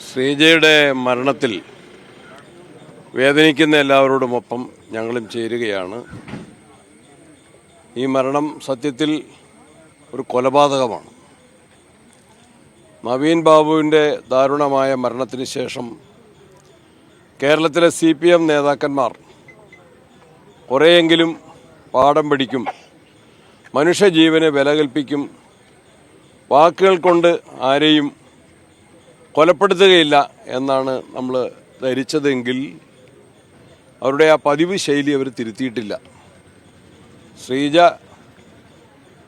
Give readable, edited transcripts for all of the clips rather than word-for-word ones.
ശ്രീജയുടെ മരണത്തിൽ വേദനിക്കുന്ന എല്ലാവരോടുമൊപ്പം ഞങ്ങളും ചേരുകയാണ്. ഈ മരണം സത്യത്തിൽ ഒരു കൊലപാതകമാണ്. നവീൻ ബാബുവിൻ്റെ ദാരുണമായ മരണത്തിന് ശേഷം കേരളത്തിലെ CPM നേതാക്കന്മാർ കുറേയെങ്കിലും പാഠം പഠിക്കും, മനുഷ്യജീവന് വില കൽപ്പിക്കും, വാക്കുകൾ കൊണ്ട് ആരെയും കൊലപ്പെടുത്തുകയില്ല എന്നാണ് നമ്മൾ ധരിച്ചതെങ്കിൽ അവരുടെ ആ പതിവ് ശൈലി അവർ തിരുത്തിയിട്ടില്ല. ശ്രീജ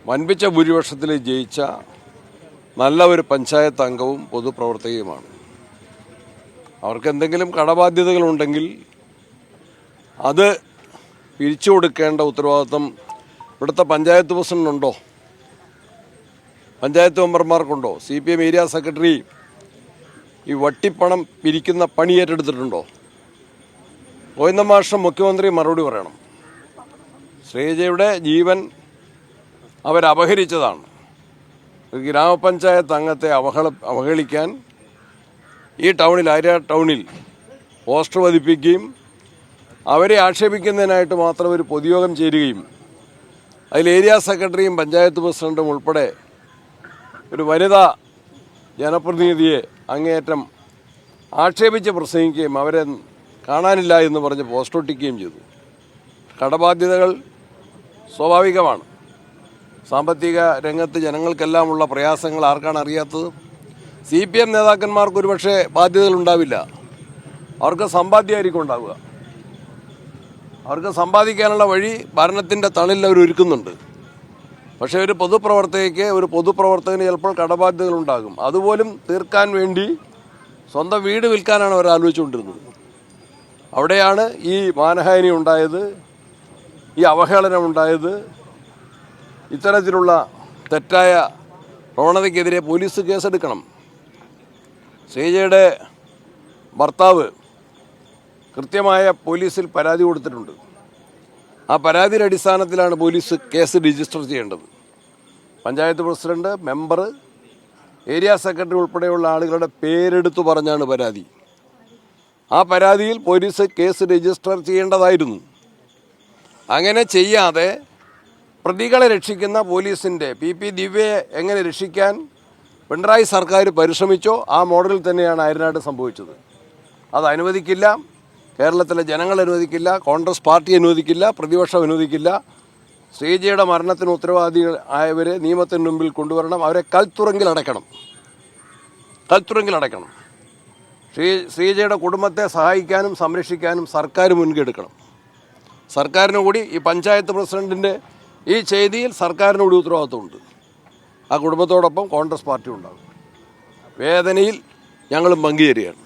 വൻപിച്ച ഭൂരിപക്ഷത്തിൽ ജയിച്ച നല്ല ഒരു പഞ്ചായത്ത് അംഗവും പൊതുപ്രവർത്തകയുമാണ്. അവർക്ക് എന്തെങ്കിലും കടബാധ്യതകളുണ്ടെങ്കിൽ അത് പിരിച്ചു കൊടുക്കേണ്ട ഉത്തരവാദിത്വം ഇവിടുത്തെ പഞ്ചായത്ത് പ്രസിഡന്റിനുണ്ടോ? പഞ്ചായത്ത് മെമ്പർമാർക്കുണ്ടോ? CPM ഏരിയ സെക്രട്ടറി ഈ വട്ടിപ്പണം പിരിക്കുന്ന പണി ഏറ്റെടുത്തിട്ടുണ്ടോ? ഗോവിന്ദ മാഷ് മുഖ്യമന്ത്രി മറുപടി പറയണം. ശ്രീജയുടെ ജീവൻ അവരപഹരിച്ചതാണ്. ഒരു ഗ്രാമപഞ്ചായത്ത് അംഗത്തെ അവഹേളിക്കാൻ ഈ ടൗണിൽ, ആര്യ ടൗണിൽ പോസ്റ്റർ പതിപ്പിക്കുകയും അവരെ ആക്ഷേപിക്കുന്നതിനായിട്ട് മാത്രം ഒരു പൊതുയോഗം ചേരുകയും അതിൽ ഏരിയ സെക്രട്ടറിയും പഞ്ചായത്ത് പ്രസിഡന്റും ഉൾപ്പെടെ ഒരു വനിതാ ജനപ്രതിനിധിയെ അങ്ങേയറ്റം ആക്ഷേപിച്ച് പ്രസംഗിക്കുകയും അവരെ കാണാനില്ല എന്ന് പറഞ്ഞ് പോസ്റ്റർ ഒട്ടിക്കുകയും ചെയ്തു. കടബാധ്യതകൾ സ്വാഭാവികമാണ്. സാമ്പത്തിക രംഗത്ത് ജനങ്ങൾക്കെല്ലാമുള്ള പ്രയാസങ്ങൾ ആർക്കാണ് അറിയാത്തത്? CPM നേതാക്കന്മാർക്ക് ഒരുപക്ഷെ ബാധ്യതകളുണ്ടാവില്ല. അവർക്ക് സമ്പാദ്യമായിരിക്കും ഉണ്ടാവുക. അവർക്ക് സമ്പാദിക്കാനുള്ള വഴി ഭരണത്തിൻ്റെ തണലിൽ അവർ ഒരുക്കുന്നുണ്ട്. പക്ഷേ ഒരു പൊതുപ്രവർത്തകന് ചിലപ്പോൾ കടബാധ്യതകളുണ്ടാകും. അതുപോലും തീർക്കാൻ വേണ്ടി സ്വന്തം വീട് വിൽക്കാനാണ് അവർ ആലോചിച്ചുകൊണ്ടിരുന്നത്. അവിടെയാണ് ഈ മാനഹാനി ഉണ്ടായത്, ഈ അവഹേളനം ഉണ്ടായത്. ഇത്തരത്തിലുള്ള തെറ്റായ പ്രവണതയ്ക്കെതിരെ പോലീസ് കേസെടുക്കണം. ശ്രീജയുടെ ഭർത്താവ് കൃത്യമായ പോലീസിൽ പരാതി കൊടുത്തിട്ടുണ്ട്. ആ പരാതിയുടെ അടിസ്ഥാനത്തിലാണ് പോലീസ് കേസ് രജിസ്റ്റർ ചെയ്യേണ്ടത്. Panchayat president, member, area secretary ഉൾപ്പെടെയുള്ള ആളുകളുടെ പേരെടുത്തു പറഞ്ഞാണ് പരാതി. ആ പരാതിയിൽ പോലീസ് കേസ് രജിസ്റ്റർ ചെയ്യേണ്ടതായിരുന്നു. അങ്ങനെ ചെയ്യാതെ പ്രതികളെ രക്ഷിക്കുന്ന പോലീസിൻ്റെ PP ദിവ്യയെ എങ്ങനെ രക്ഷിക്കാൻ പിണറായി സർക്കാർ പരിശ്രമിച്ചോ ആ മോഡലിൽ തന്നെയാണ് ആര്യനാട് സംഭവിച്ചത്. അത് അനുവദിക്കില്ല. കേരളത്തിലെ ജനങ്ങൾ അനുവദിക്കില്ല, കോൺഗ്രസ് പാർട്ടി അനുവദിക്കില്ല, പ്രതിപക്ഷം അനുവദിക്കില്ല. ശ്രീജയുടെ മരണത്തിന് ഉത്തരവാദികളായവരെ നിയമത്തിന് മുമ്പിൽ കൊണ്ടുവരണം. അവരെ കൽത്തുറങ്കിൽ അടയ്ക്കണം. ശ്രീജയുടെ കുടുംബത്തെ സഹായിക്കാനും സംരക്ഷിക്കാനും സർക്കാർ മുൻകൈയെടുക്കണം. സർക്കാരിന് കൂടി ഈ പഞ്ചായത്ത് പ്രസിഡന്റിൻ്റെ ഈ ചെയ്തിയിൽ സർക്കാരിന് കൂടി ഉത്തരവാദിത്വമുണ്ട്. ആ കുടുംബത്തോടൊപ്പം കോൺഗ്രസ് പാർട്ടി ഉണ്ടാകും. വേദനയിൽ ഞങ്ങളും പങ്കുചേരുകയാണ്.